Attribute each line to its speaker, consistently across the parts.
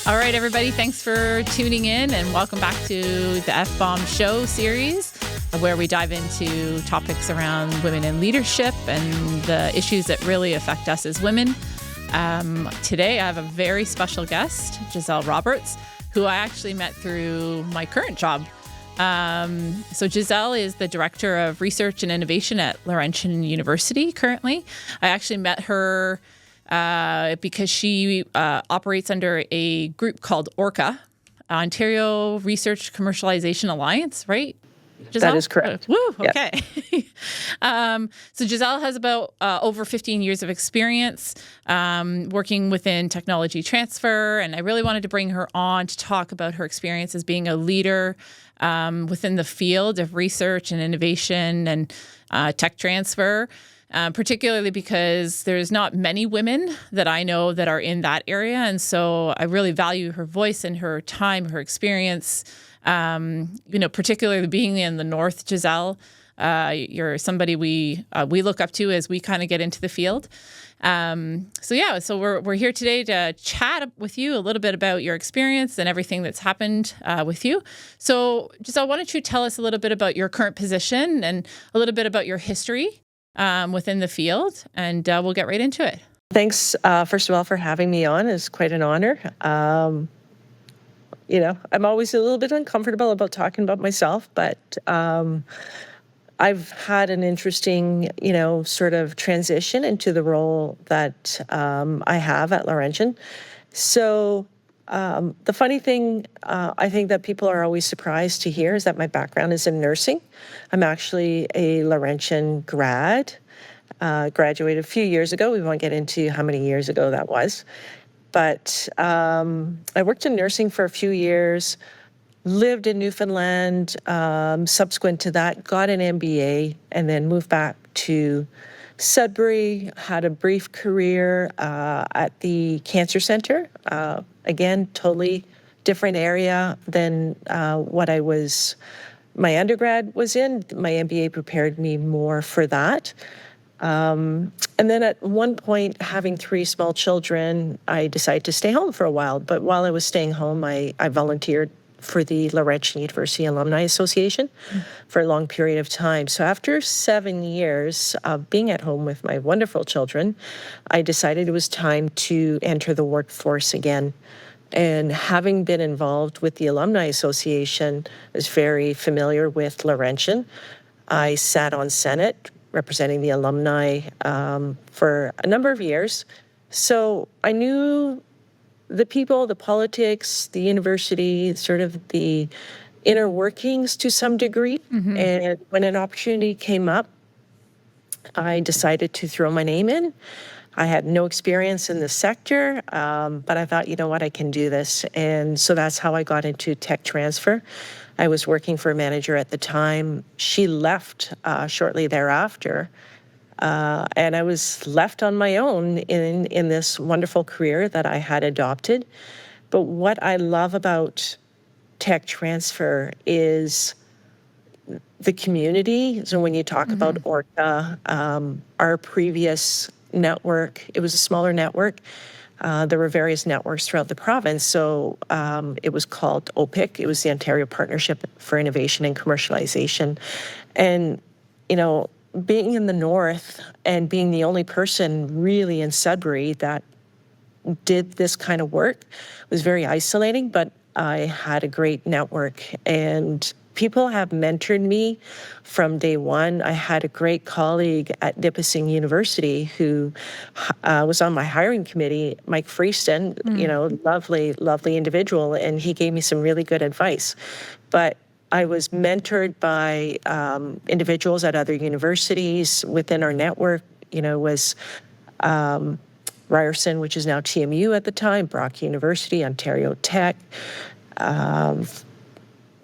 Speaker 1: All right, everybody, thanks for tuning in and welcome back to the F-Bomb Show series, where we dive into topics around women in leadership and the issues that really affect us as women. Today, I have a very special guest, Gisele Roberts, who I actually met through my current job. So Gisele is the Director of Research and Innovation at Laurentian University currently. I actually met her because she operates under a group called ORCA, Ontario Research Commercialization Alliance, right? Gisele?
Speaker 2: That is correct.
Speaker 1: Woo, okay. Yep. So Gisele has about over 15 years of experience working within technology transfer, and I really wanted to bring her on to talk about her experience as being a leader within the field of research and innovation and tech transfer. Particularly because there's not many women that I know that are in that area. And so I really value her voice and her time, her experience, particularly being in the North, Gisele. You're somebody we look up to as we kind of get into the field. So we're here today to chat with you a little bit about your experience and everything that's happened with you. So Gisele, why don't you tell us a little bit about your current position and a little bit about your history within the field, and we'll get right into it.
Speaker 2: Thanks, first of all, for having me on. It's quite an honor. I'm always a little bit uncomfortable about talking about myself, but I've had an interesting, sort of transition into the role that I have at Laurentian. So the funny thing I think that people are always surprised to hear is that my background is in nursing. I'm actually a Laurentian grad, graduated a few years ago. We won't get into how many years ago that was. But I worked in nursing for a few years, lived in Newfoundland. Subsequent to that, got an MBA, and then moved back to Sudbury, had a brief career at the Cancer Centre. Again, totally different area than what my undergrad was in. My MBA prepared me more for that. And then at one point, having 3 small children, I decided to stay home for a while. But while I was staying home, I volunteered for the Laurentian University Alumni Association for a long period of time. So after 7 years of being at home with my wonderful children, I decided it was time to enter the workforce again. And having been involved with the Alumni Association, I was very familiar with Laurentian. I sat on Senate representing the alumni for a number of years. So I knew the people, the politics, the university, sort of the inner workings to some degree. Mm-hmm. And when an opportunity came up, I decided to throw my name in. I had no experience in the sector, but I thought, you know what, I can do this. And so that's how I got into tech transfer. I was working for a manager at the time. She left shortly thereafter. And I was left on my own in this wonderful career that I had adopted. But what I love about tech transfer is the community. So when you talk about ORCA, our previous network, it was a smaller network. There were various networks throughout the province. So it was called OPIC. It was the Ontario Partnership for Innovation and Commercialization. And, being in the north and being the only person really in Sudbury that did this kind of work was very isolating, but I had a great network and people have mentored me from day one. I had a great colleague at Nipissing University who was on my hiring committee, Mike Freeston, lovely, lovely individual, and he gave me some really good advice. But I was mentored by individuals at other universities within our network, was Ryerson, which is now TMU at the time, Brock University, Ontario Tech,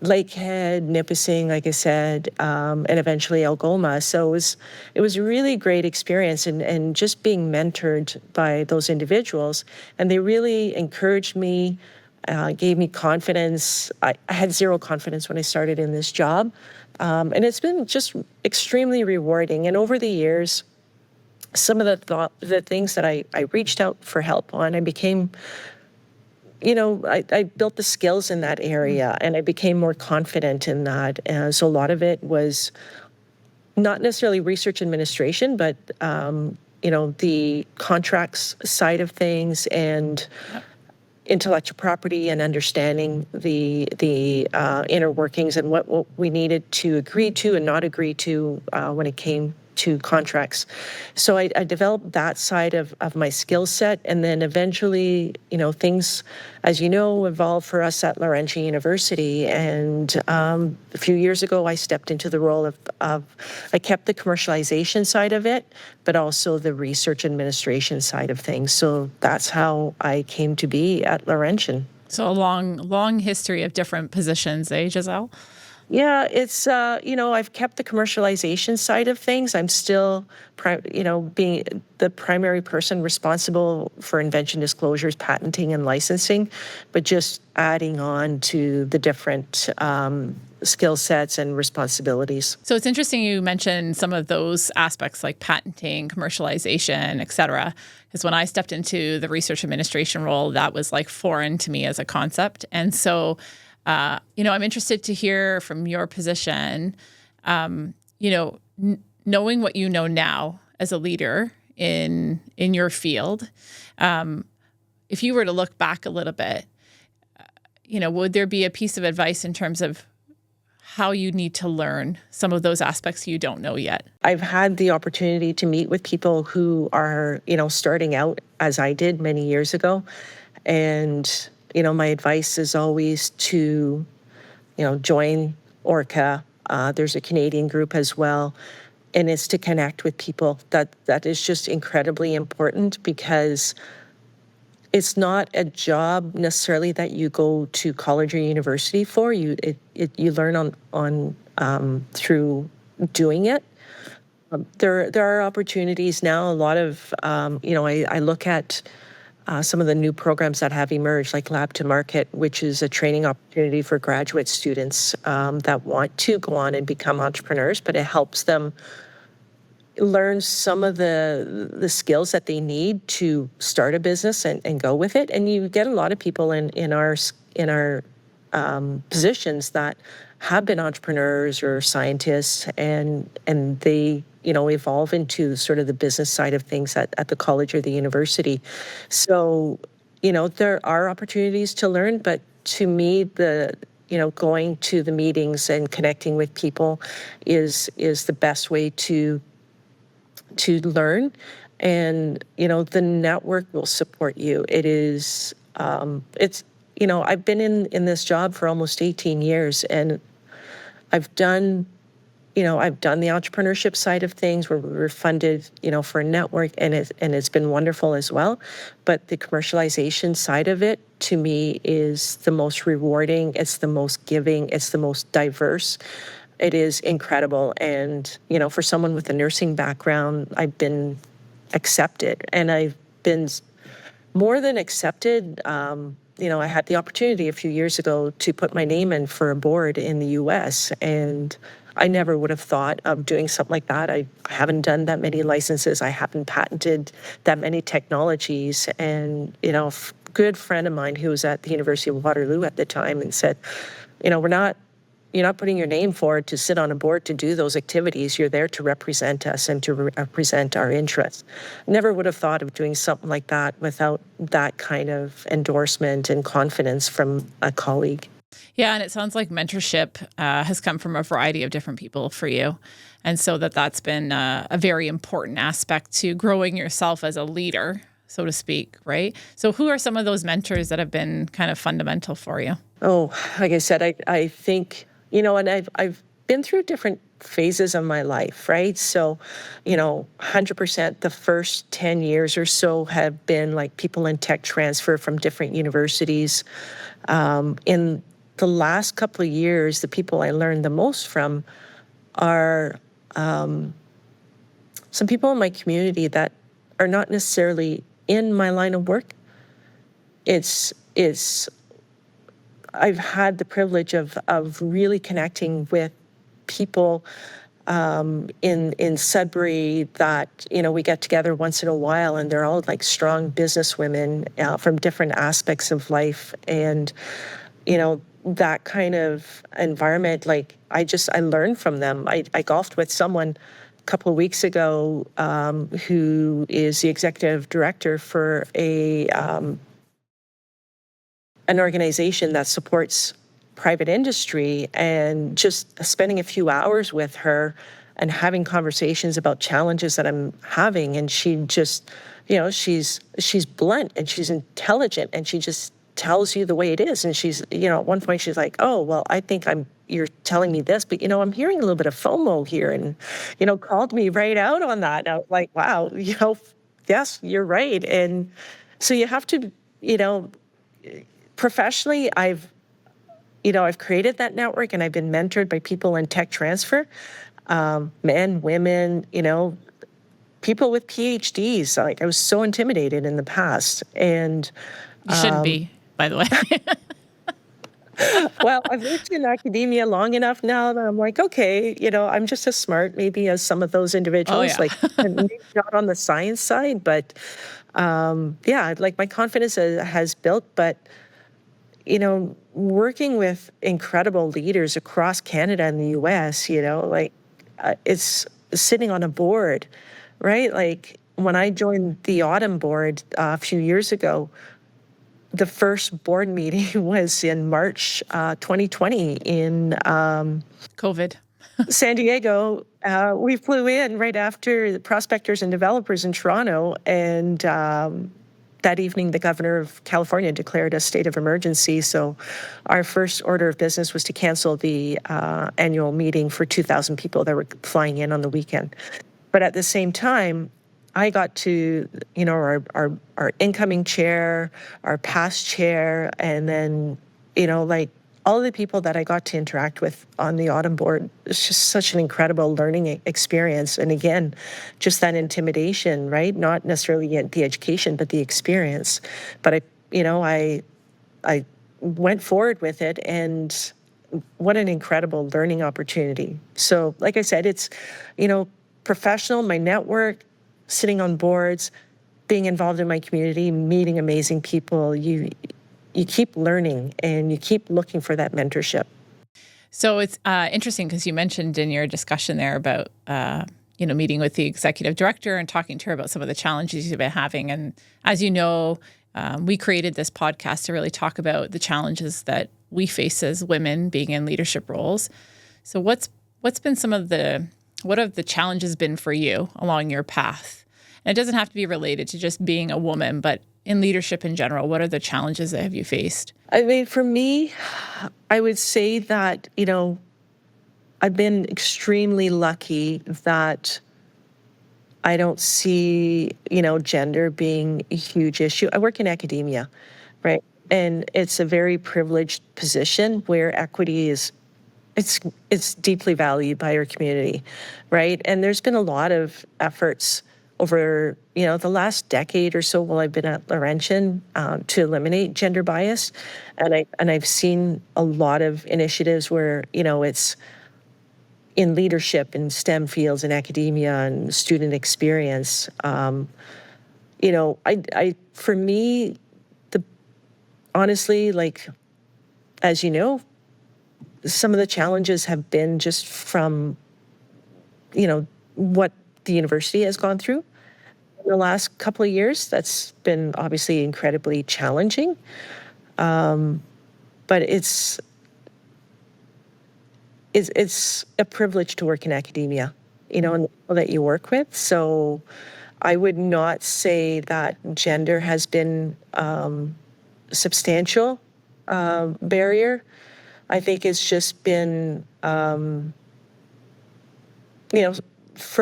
Speaker 2: Lakehead, Nipissing, like I said, and eventually Algoma. So it was a really great experience and just being mentored by those individuals. And they really encouraged me, gave me confidence. I had zero confidence when I started in this job. And it's been just extremely rewarding. And over the years, some of the things that I reached out for help on, I became I built the skills in that area and I became more confident in that. And so a lot of it was not necessarily research administration, but, the contracts side of things and
Speaker 1: Yep.
Speaker 2: intellectual property and understanding the inner workings and what we needed to agree to and not agree to when it came to contracts. So I developed that side of my skill set, and then eventually, things, as you know, evolved for us at Laurentian University. And a few years ago, I stepped into the role of I kept the commercialization side of it, but also the research administration side of things. So that's how I came to be at Laurentian.
Speaker 1: So a long history of different positions, eh, Gisele?
Speaker 2: Yeah, it's I've kept the commercialization side of things. I'm still, being the primary person responsible for invention disclosures, patenting, and licensing, but just adding on to the different skill sets and responsibilities.
Speaker 1: So it's interesting you mentioned some of those aspects like patenting, commercialization, et cetera. Because when I stepped into the research administration role, that was like foreign to me as a concept. And so, I'm interested to hear from your position, knowing what you know now as a leader in your field. If you were to look back a little bit, would there be a piece of advice in terms of how you need to learn some of those aspects you don't know yet?
Speaker 2: I've had the opportunity to meet with people who are, starting out as I did many years ago. And, my advice is always to, join Orca. There's a Canadian group as well. And it's to connect with people. That is just incredibly important because it's not a job necessarily that you go to college or university for. You learn on through doing it. There are opportunities now. A lot of I look at some of the new programs that have emerged, like Lab to Market, which is a training opportunity for graduate students that want to go on and become entrepreneurs, but it helps them learn some of the skills that they need to start a business and go with it. And you get a lot of people in our positions that have been entrepreneurs or scientists, and they evolve into sort of the business side of things at the college or the university. So there are opportunities to learn, but to me going to the meetings and connecting with people is the best way to learn. And the network will support you. It is it's I've been in this job for almost 18 years, and I've done the entrepreneurship side of things where we were funded for a network, and it's been wonderful as well. But the commercialization side of it, to me, is the most rewarding. It's the most giving. It's the most diverse. It is incredible. And, for someone with a nursing background, I've been accepted, and I've been more than accepted. I had the opportunity a few years ago to put my name in for a board in the US, and I never would have thought of doing something like that. I haven't done that many licenses. I haven't patented that many technologies. And, a good friend of mine who was at the University of Waterloo at the time and said, you're not putting your name forward to sit on a board to do those activities. You're there to represent us and to represent our interests. Never would have thought of doing something like that without that kind of endorsement and confidence from a colleague.
Speaker 1: Yeah, and it sounds like mentorship has come from a variety of different people for you. And so that's been a very important aspect to growing yourself as a leader, so to speak, right? So who are some of those mentors that have been kind of fundamental for you?
Speaker 2: Oh, like I said, I think, and I've been through different phases of my life, right? So, 100% the first 10 years or so have been like people in tech transfer from different universities. In the last couple of years, the people I learned the most from are some people in my community that are not necessarily in my line of work. It's I've had the privilege of really connecting with people in Sudbury that, we get together once in a while, and they're all like strong business women from different aspects of life. And, that kind of environment, like I learned from them. I golfed with someone a couple of weeks ago who is the executive director for an organization that supports private industry, and just spending a few hours with her and having conversations about challenges that I'm having. And she just, she's blunt and she's intelligent, and she just tells you the way it is. And she's, at one point she's like, oh, well, I think you're telling me this, but, I'm hearing a little bit of FOMO here, and, called me right out on that. And I was like, wow, yes, you're right. And so you have to, professionally, I've created that network, and I've been mentored by people in tech transfer, men, women, people with PhDs. Like, I was so intimidated in the past. And
Speaker 1: You shouldn't be, by the way.
Speaker 2: well, I've worked in academia long enough now that I'm like, okay, I'm just as smart maybe as some of those individuals,
Speaker 1: yeah.
Speaker 2: like maybe not on the science side, but yeah, like my confidence has built. But working with incredible leaders across Canada and the US, it's sitting on a board, right? Like when I joined the Autumn board a few years ago, the first board meeting was in March 2020 in
Speaker 1: COVID.
Speaker 2: San Diego. We flew in right after the prospectors and developers in Toronto, and that evening, the governor of California declared a state of emergency. So our first order of business was to cancel the annual meeting for 2,000 people that were flying in on the weekend. But at the same time, I got to, our incoming chair, our past chair, and then, like all of the people that I got to interact with on the Autumn board. It's just such an incredible learning experience. And again, just that intimidation, right? Not necessarily the education, but the experience. But I went forward with it, and what an incredible learning opportunity. So like I said, it's, professional, my network, sitting on boards, being involved in my community, meeting amazing people. You keep learning, and you keep looking for that mentorship.
Speaker 1: So it's interesting because you mentioned in your discussion there about, meeting with the executive director and talking to her about some of the challenges you've been having. And as you know, we created this podcast to really talk about the challenges that we face as women being in leadership roles. So what's been what have the challenges been for you along your path? And it doesn't have to be related to just being a woman, but in leadership in general, what are the challenges that have you faced?
Speaker 2: I mean, for me, I would say that, I've been extremely lucky that I don't see, gender being a huge issue. I work in academia, right? And it's a very privileged position where equity is, it's deeply valued by our community, right? And there's been a lot of efforts over, the last decade or so while I've been at Laurentian to eliminate gender bias. And I've seen a lot of initiatives where, it's in leadership in STEM fields in academia and student experience. For me, honestly, like, as you know, some of the challenges have been just from, what the university has gone through in the last couple of years. That's been obviously incredibly challenging. But it's a privilege to work in academia, and the people that you work with. So I would not say that gender has been a substantial barrier. I think it's just been, for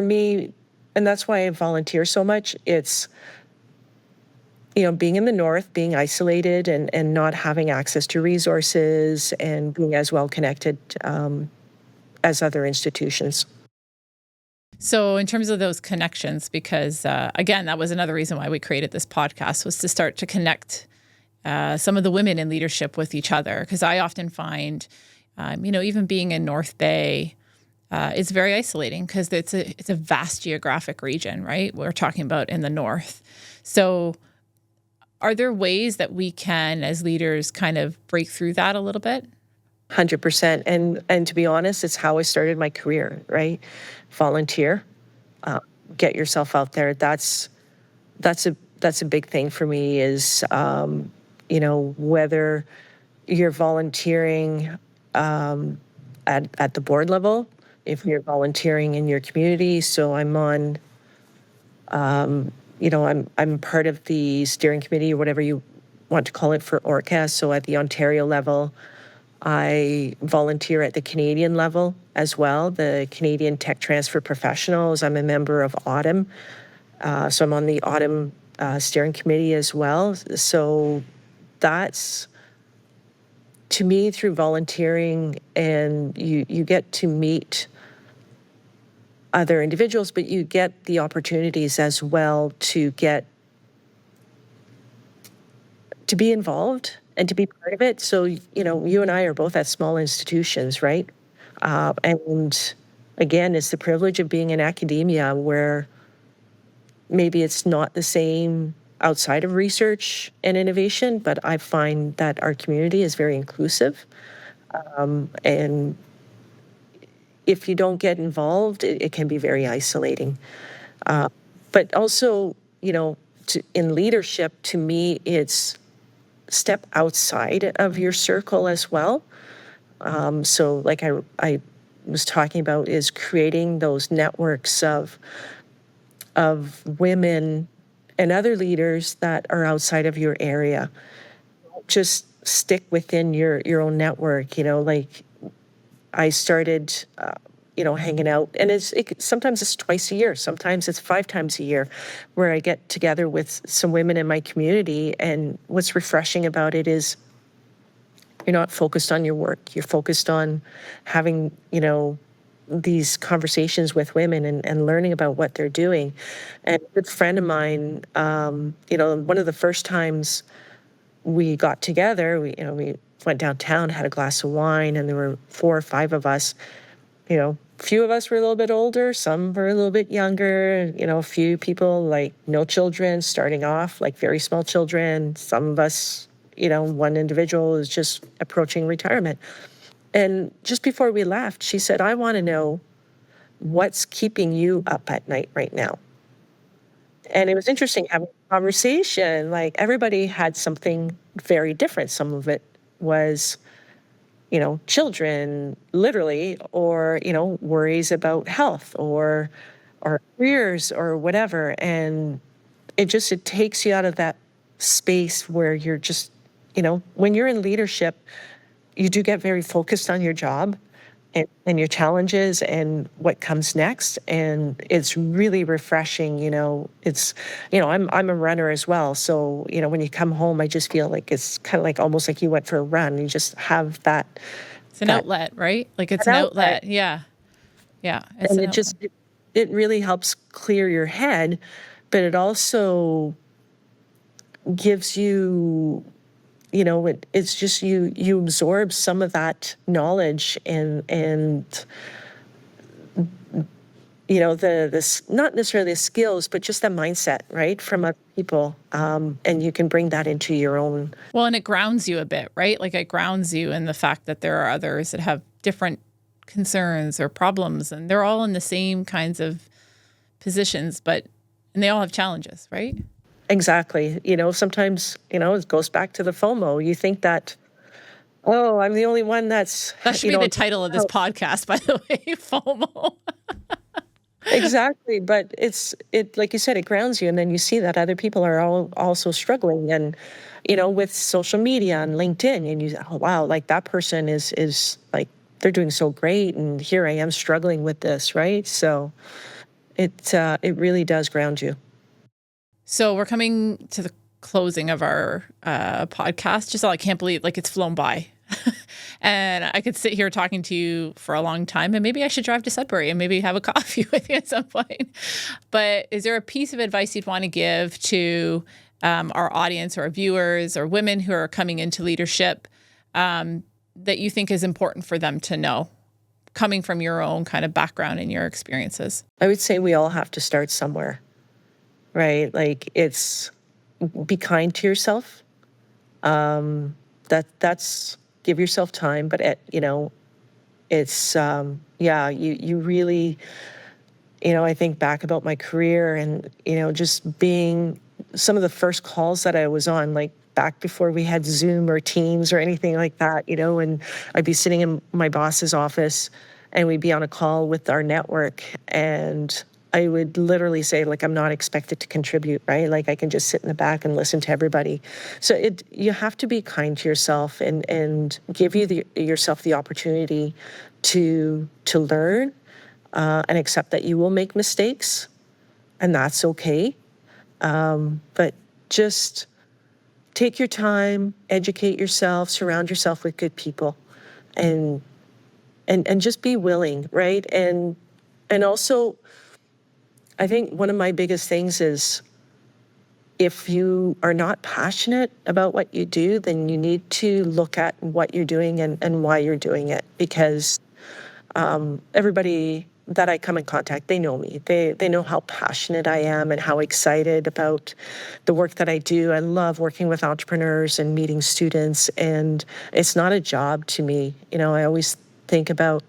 Speaker 2: me, and that's why I volunteer so much. It's, being in the North, being isolated and not having access to resources and being as well connected as other institutions.
Speaker 1: So in terms of those connections, because again, that was another reason why we created this podcast, was to start to connect some of the women in leadership with each other. Because I often find, even being in North Bay, is very isolating because it's a vast geographic region, right? We're talking about in the north. So are there ways that we can, as leaders, kind of break through that a little bit?
Speaker 2: 100%. And to be honest, it's how I started my career, right? Volunteer, uh, get yourself out there. That's a big thing for me is, whether you're volunteering at the board level, if you're volunteering in your community. So I'm on, I'm part of the steering committee or whatever you want to call it for ORCAS. So at the Ontario level, I volunteer at the Canadian level as well, the Canadian Tech Transfer Professionals. I'm a member of Autumn. So I'm on the Autumn steering committee as well. So that's, to me, through volunteering, and you get to meet other individuals, but you get the opportunities as well to be involved and to be part of it. So, you and I are both at small institutions, right? And again, it's the privilege of being in academia where maybe it's not the same outside of research and innovation, but I find that our community is very inclusive. And if you don't get involved, it can be very isolating. But also, in leadership, to me, it's step outside of your circle as well. So like I was talking about is creating those networks of women and other leaders that are outside of your area. Just stick within your own network, like I started, hanging out, and sometimes it's twice a year, sometimes it's 5 times a year, where I get together with some women in my community. And what's refreshing about it is you're not focused on your work. You're focused on having, these conversations with women and learning about what they're doing. And a good friend of mine, one of the first times we got together, we went downtown, had a glass of wine, and there were 4 or 5 of us. Few of us were a little bit older, some were a little bit younger, a few people like no children starting off, like very small children. Some of us, one individual is just approaching retirement. And just before we left, she said, I want to know what's keeping you up at night right now. And it was interesting having a conversation. Like everybody had something very different. Some of it was, children, literally, or, worries about health or careers or whatever. And it takes you out of that space where you're just, when you're in leadership, you do get very focused on your job and your challenges and what comes next. And it's really refreshing, I'm a runner as well. So, when you come home, I just feel like it's kind of like almost like you went for a run. You just have that.
Speaker 1: It's an outlet, right? Like it's an outlet. Yeah. Yeah. It's
Speaker 2: And
Speaker 1: an
Speaker 2: it just,
Speaker 1: outlet.
Speaker 2: it really helps clear your head, but it also gives you, it's just you absorb some of that knowledge and this, not necessarily the skills, but just the mindset, right, from other people, and you can bring that into your own.
Speaker 1: Well, and it grounds you a bit, right? Like it grounds you in the fact that there are others that have different concerns or problems, and they're all in the same kinds of positions, and they all have challenges, right?
Speaker 2: Exactly. Sometimes, it goes back to the FOMO. You think that, oh, I'm the only one that's,
Speaker 1: That should be the title of this podcast, by the way, FOMO.
Speaker 2: exactly. But like you said, it grounds you. And then you see that other people are all also struggling. And, with social media and LinkedIn, and oh, wow, like that person is like, they're doing so great. And here I am struggling with this. Right. So it really does ground you.
Speaker 1: So we're coming to the closing of our podcast. Gisele, I can't believe it's flown by. And I could sit here talking to you for a long time, and maybe I should drive to Sudbury and maybe have a coffee with you at some point. But is there a piece of advice you'd want to give to our audience or our viewers or women who are coming into leadership that you think is important for them to know coming from your own kind of background and your experiences?
Speaker 2: I would say we all have to start somewhere, right? Like it's be kind to yourself. That's give yourself time, but it's yeah, you really, I think back about my career and, just being some of the first calls that I was on, like back before we had Zoom or Teams or anything like that, and I'd be sitting in my boss's office and we'd be on a call with our network and I would literally say, like, I'm not expected to contribute, right? Like I can just sit in the back and listen to everybody. So you have to be kind to yourself and give yourself the opportunity to learn and accept that you will make mistakes, and that's okay. But just take your time, educate yourself, surround yourself with good people, and just be willing, right? And also, I think one of my biggest things is if you are not passionate about what you do, then you need to look at what you're doing and why you're doing it, because everybody that I come in contact, they know me. They know how passionate I am and how excited about the work that I do. I love working with entrepreneurs and meeting students, and it's not a job to me. I always think about,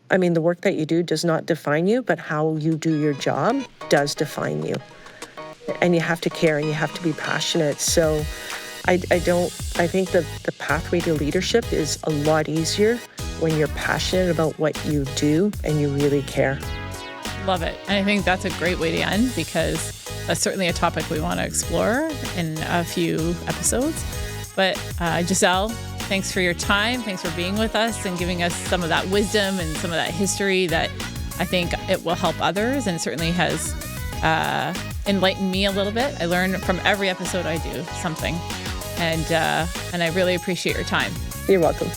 Speaker 2: the work that you do does not define you, but how you do your job does define you. And you have to care and you have to be passionate. So I think that the pathway to leadership is a lot easier when you're passionate about what you do and you really care.
Speaker 1: Love it. And I think that's a great way to end, because that's certainly a topic we want to explore in a few episodes. But Gisele, thanks for your time. Thanks for being with us and giving us some of that wisdom and some of that history that I think it will help others, and certainly has enlightened me a little bit. I learn from every episode I do something. And I really appreciate your time.
Speaker 2: You're welcome.